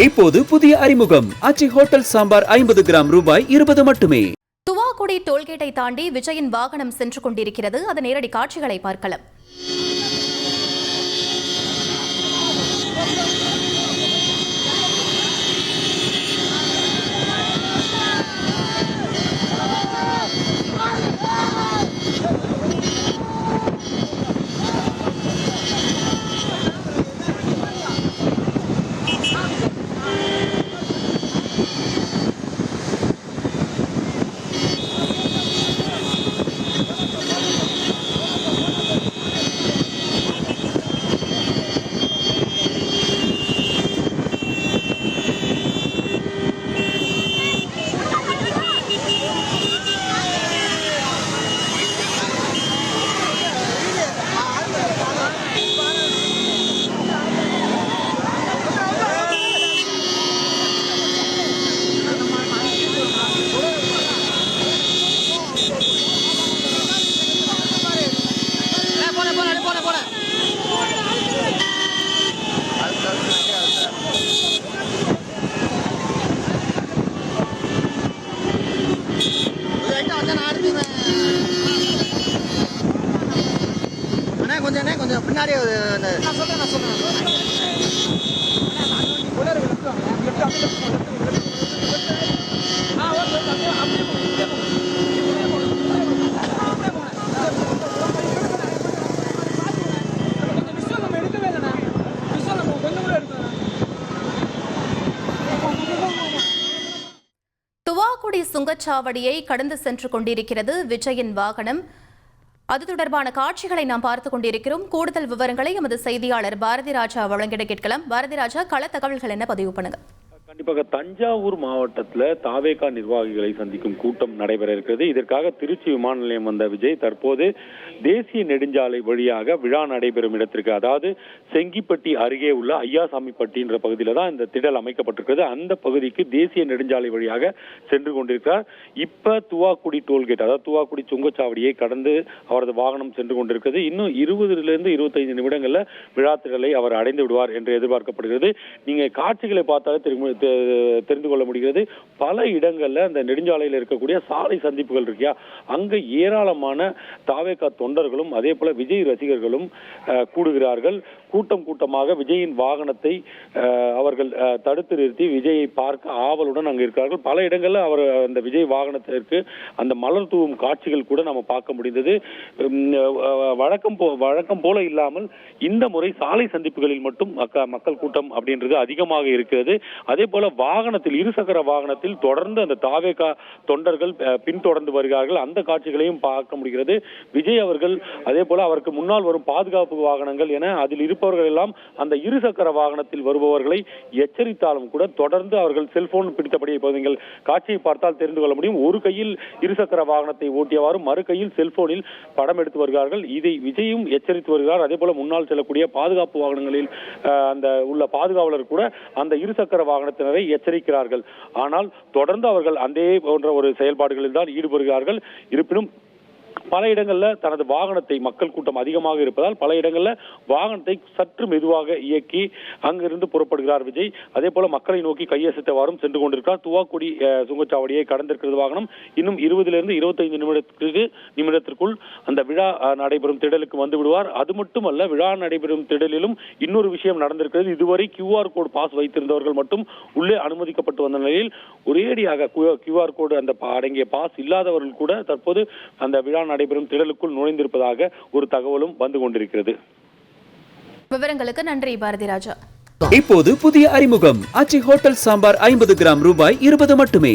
இப்போது புதிய அறிமுகம் ஆச்சி ஹோட்டல் சாம்பார் 50 கிராம் ரூபாய் 20 மட்டுமே. துவாக்குடி டோல்கேட்டை தாண்டி விஜயின் வாகனம் சென்று கொண்டிருக்கிறது. அது நேரடி காட்சிகளை பார்க்கலாம். கொஞ்சம் பின்னாடியே துவாக்குடி சுங்கச்சாவடியை கடந்து சென்று கொண்டிருக்கிறது விஜயின் வாகனம். அது தொடர்பான காட்சிகளை நாம் பார்த்துக் கொண்டிருக்கிறோம். கூடுதல் விவரங்களை எமது செய்தியாளர் பாரதி ராஜா வழங்கிட கேட்கலாம். பாரதி ராஜா, கள தகவல்கள் என்ன பதிவு பண்ணுங்க? கண்டிப்பாக தஞ்சாவூர் மாவட்டத்தில் தாவேகா நிர்வாகிகளை சந்திக்கும் கூட்டம் நடைபெற இருக்கிறது. இதற்காக திருச்சி விமான நிலையம் வந்த விஜய் தற்போது தேசிய நெடுஞ்சாலை வழியாக விழா நடைபெறும் இடத்திற்கு, அதாவது செங்கிப்பட்டி அருகே உள்ள ஐயாசாமிப்பட்டின்ற பகுதியில தான் இந்த திடல் அமைக்கப்பட்டிருக்கிறது. அந்த பகுதிக்கு தேசிய நெடுஞ்சாலை வழியாக சென்று கொண்டிருக்கிறார். இப்ப துவாக்குடி டோல்கேட், அதாவது துவாக்குடி சுங்கச்சாவடியை கடந்து அவரது வாகனம் சென்று கொண்டிருக்கிறது. இன்னும் 20 to 25 நிமிடங்கள்ல விழா திடலை அவர் அடைந்து விடுவார் என்று எதிர்பார்க்கப்படுகிறது. நீங்க காட்சிகளை பார்த்தாலே தெரிந்து கொள்ள முடிகிறது. பல இடங்கள்ல அந்த நெடுஞ்சாலையில் இருக்கக்கூடிய சாலை சந்திப்புகள் இருக்கியா, அங்க ஏராளமான தாவேகா தொண்டர்களும் அதே போல விஜய் ரசிகர்களும் கூடுகிறார்கள். கூட்டமாக விஜயின் வாகனத்தை அவர்கள் தடுத்து நிறுத்தி விஜயை பார்க்க ஆவலுடன் அங்கு இருக்கிறார்கள். பல இடங்கள்ல அவர் அந்த விஜய் வாகனத்திற்கு அந்த மலர் தூவும் காட்சிகள் கூட நம்ம பார்க்க முடிந்தது. வழக்கம் போல இல்லாமல் இந்த முறை சாலை சந்திப்புகளில் மட்டும் மக்கள் கூட்டம் அப்படின்றது அதிகமாக இருக்கிறது. அதே போல வாகனத்தில், இருசக்கர வாகனத்தில் தொடர்ந்து அந்த தாவேகா தொண்டர்கள் பின்தொடர்ந்து வருகிறார்கள். அந்த காட்சிகளையும் பார்க்க முடிகிறது. விஜய் அவர்கள் அதே போல அவருக்கு முன்னால் வரும் பாதுகாப்பு வாகனங்கள் என அதில் இருப்பவர்கள் எல்லாம் அந்த இருசக்கர வாகனத்தில் வருபவர்களை எச்சரித்தாலும் கூட தொடர்ந்து அவர்கள் செல்போன் பிடித்தபடி, இப்போது நீங்கள் காட்சியை பார்த்தால் தெரிந்து கொள்ள முடியும். ஒரு கையில் இருசக்கர வாகனத்தை ஓட்டியவாறு மறு கையில் செல்போனில் படம் எடுத்து வருகிறார்கள். இதை விஜயும் எச்சரித்து வருகிறார். அதே போல முன்னால் செல்லக்கூடிய பாதுகாப்பு வாகனங்களில் அந்த உள்ள பாதுகாவலர் கூட அந்த இருசக்கர வாகனத்தினரை எச்சரிக்கிறார்கள். ஆனால் தொடர்ந்து அவர்கள் அதே போன்ற ஒரு செயல்பாடுகளில் தான் ஈடுபடுகிறார்கள். இருப்பினும் பல இடங்கள்ல தனது வாகனத்தை, மக்கள் கூட்டம் அதிகமாக இருப்பதால் பல இடங்கள்ல வாகனத்தை சற்று மெதுவாக இயக்கி அங்கிருந்து புறப்படுகிறார் விஜய். அதே போல மக்களை நோக்கி கையசைத்தவாறும் சென்று கொண்டிருக்கிறார். துவாக்குடி சுங்கச்சாவடியை கடந்திருக்கிறது வாகனம். இன்னும் 20 to 25 நிமிடத்திற்குள் அந்த விழா நடைபெறும் திடலுக்கு வந்து விடுவார். அது மட்டுமல்ல, விழா நடைபெறும் திடலிலும் இன்னொரு விஷயம் நடந்திருக்கிறது. இதுவரை QR கோடு பாஸ் வைத்திருந்தவர்கள் மட்டும் உள்ளே அனுமதிக்கப்பட்டு வந்த நிலையில் ஒரேடியாக QR கோடு அந்த அடங்கிய பாஸ் இல்லாதவர்கள் கூட தற்போது அந்த விழா நடைபெறும் திடலுக்குள் நுழைந்திருப்பதாக ஒரு தகவலும் வந்து கொண்டிருக்கிறது. விவரங்களுக்கு நன்றி பாரதி ராஜா. இப்போது புதிய அறிமுகம் ஆச்சி ஹோட்டல் சாம்பார் 50 கிராம் ரூபாய் 20 மட்டுமே.